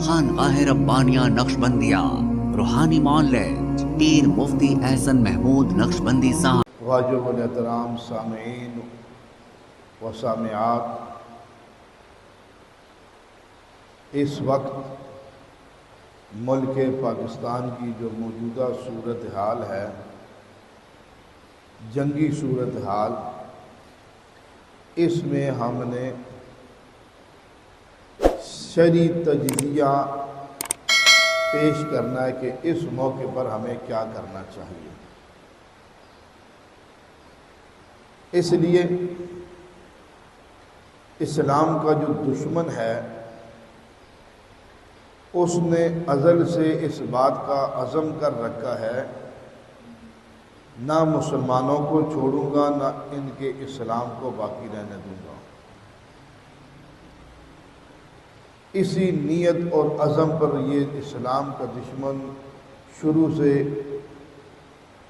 خانقاہ ربانیہ نقشبندیہ روحانی معالج پیر مفتی احسن محمود نقشبندی صاحب۔ واجب الاحترام سامعین و سامعات، اس وقت ملک پاکستان کی جو موجودہ صورتحال ہے، جنگی صورتحال، اس میں ہم نے شرعی تجزیہ پیش کرنا ہے کہ اس موقع پر ہمیں کیا کرنا چاہیے۔ اس لیے اسلام کا جو دشمن ہے اس نے ازل سے اس بات کا عزم کر رکھا ہے، نہ مسلمانوں کو چھوڑوں گا، نہ ان کے اسلام کو باقی رہنے دوں گا۔ اسی نیت اور عزم پر یہ اسلام کا دشمن شروع سے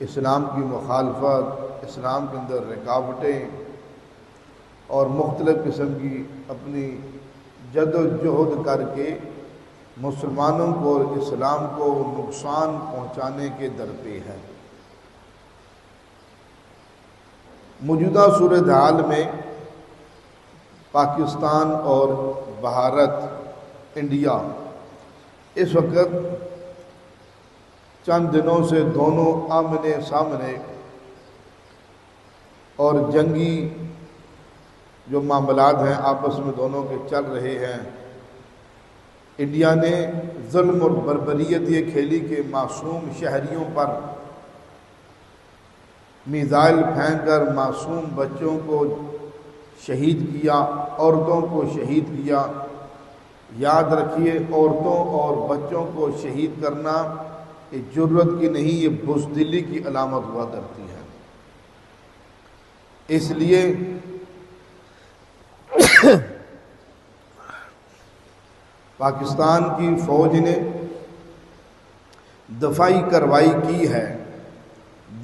اسلام کی مخالفت، اسلام کے اندر رکاوٹیں اور مختلف قسم کی اپنی جد و جہد کر کے مسلمانوں کو اور اسلام کو نقصان پہنچانے کے درپے ہے۔ موجودہ صورتحال میں پاکستان اور بھارت، انڈیا، اس وقت چند دنوں سے دونوں آمنے سامنے اور جنگی جو معاملات ہیں آپس میں دونوں کے چل رہے ہیں۔ انڈیا نے ظلم اور بربریت یہ کھیلی کہ معصوم شہریوں پر میزائل پھینک کر معصوم بچوں کو شہید کیا، عورتوں کو شہید کیا۔ یاد رکھیے، عورتوں اور بچوں کو شہید کرنا یہ جرت کی نہیں، یہ بزدلی کی علامت ہوا کرتی ہے۔ اس لیے پاکستان کی فوج نے دفاعی کارروائی کی ہے،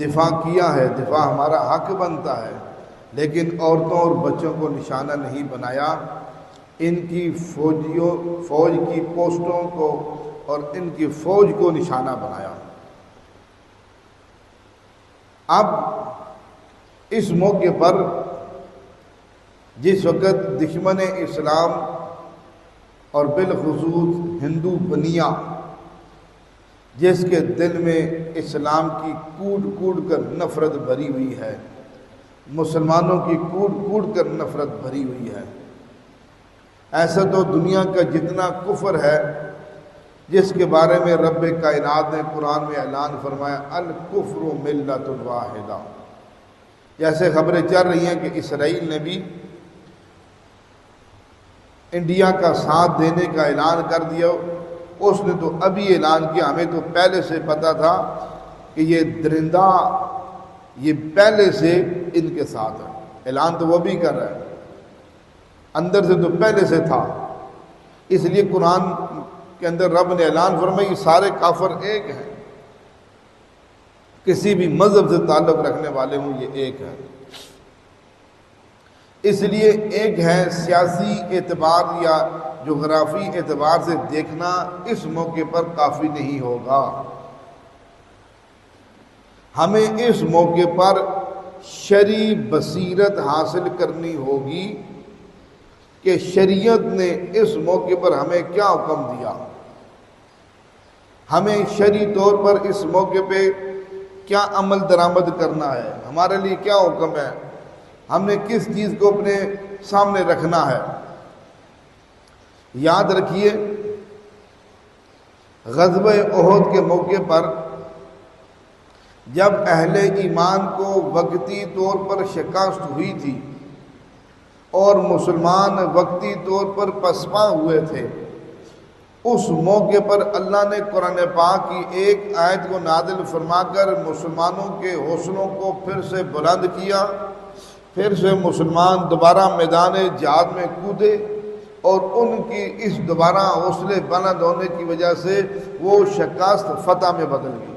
دفاع کیا ہے، دفاع ہمارا حق بنتا ہے، لیکن عورتوں اور بچوں کو نشانہ نہیں بنایا۔ ان کی فوج کی پوسٹوں کو اور ان کی فوج کو نشانہ بنایا۔ اب اس موقع پر جس وقت دشمن اسلام اور بالخصوص ہندو بنیا، جس کے دل میں اسلام کی کوٹ کوٹ کر نفرت بھری ہوئی ہے، مسلمانوں کی کوٹ کوٹ کر نفرت بھری ہوئی ہے، ایسا تو دنیا کا جتنا کفر ہے جس کے بارے میں رب کائنات نے قرآن میں اعلان فرمایا الکفر ملت واحدہ۔ جیسے خبریں چل رہی ہیں کہ اسرائیل نے بھی انڈیا کا ساتھ دینے کا اعلان کر دیا۔ اس نے تو ابھی اعلان کیا، ہمیں تو پہلے سے پتا تھا کہ یہ درندہ یہ پہلے سے ان کے ساتھ ہے۔ اعلان تو وہ بھی کر رہا ہے، اندر سے تو پہلے سے تھا۔ اس لیے قرآن کے اندر رب نے اعلان فرمایا یہ سارے کافر ایک ہیں، کسی بھی مذہب سے تعلق رکھنے والے ہوں یہ ایک ہے۔ اس لیے ایک ہے، سیاسی اعتبار یا جغرافی اعتبار سے دیکھنا اس موقع پر کافی نہیں ہوگا۔ ہمیں اس موقع پر شرعی بصیرت حاصل کرنی ہوگی کہ شریعت نے اس موقع پر ہمیں کیا حکم دیا، ہمیں شرعی طور پر اس موقع پہ کیا عمل درآمد کرنا ہے، ہمارے لیے کیا حکم ہے، ہم نے کس چیز کو اپنے سامنے رکھنا ہے۔ یاد رکھیے، غزوہ احد کے موقع پر جب اہل ایمان کو وقتی طور پر شکست ہوئی تھی اور مسلمان وقتی طور پر پسپا ہوئے تھے، اس موقع پر اللہ نے قرآن پاک کی ایک آیت کو نازل فرما کر مسلمانوں کے حوصلوں کو پھر سے بلند کیا، پھر سے مسلمان دوبارہ میدان جہاد میں کودے اور ان کی اس دوبارہ حوصلے بلند ہونے کی وجہ سے وہ شکست فتح میں بدل گئی۔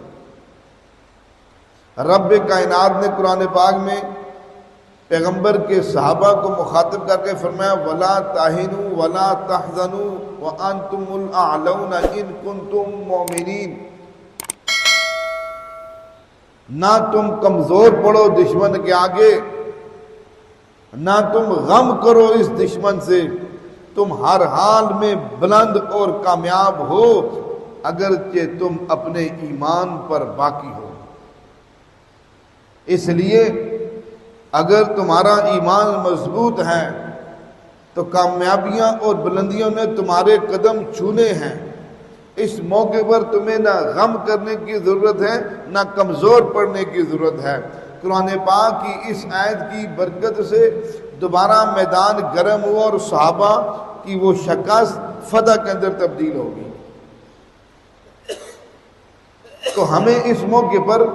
رب کائنات نے قرآن پاک میں پیغمبر کے صحابہ کو مخاطب کر کے فرمایا وَلَا تَهِنُوا وَلَا تَحْزَنُوا وَأَنْتُمُ الْأَعْلَوْنَ إِن كُنتُم مُؤْمِنِينَ۔ نہ تم کمزور پڑو دشمن کے آگے، نہ تم غم کرو اس دشمن سے، تم ہر حال میں بلند اور کامیاب ہو اگرچہ تم اپنے ایمان پر باقی ہو۔ اس لیے اگر تمہارا ایمان مضبوط ہے تو کامیابیاں اور بلندیوں نے تمہارے قدم چھونے ہیں۔ اس موقع پر تمہیں نہ غم کرنے کی ضرورت ہے نہ کمزور پڑنے کی ضرورت ہے۔ قرآن پاک کی اس آیت کی برکت سے دوبارہ میدان گرم ہوا اور صحابہ کی وہ شکست فتح کے اندر تبدیل ہوگی۔ تو ہمیں اس موقع پر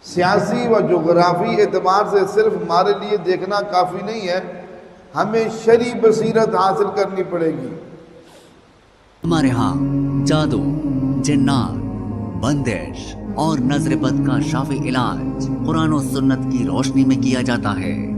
سیاسی و جغرافی اعتبار سے صرف ہمارے لیے دیکھنا کافی نہیں ہے، ہمیں شرعی بصیرت حاصل کرنی پڑے گی۔ ہمارے ہاں جادو، جنات، بندش اور نظر بد کا شافی علاج قرآن و سنت کی روشنی میں کیا جاتا ہے۔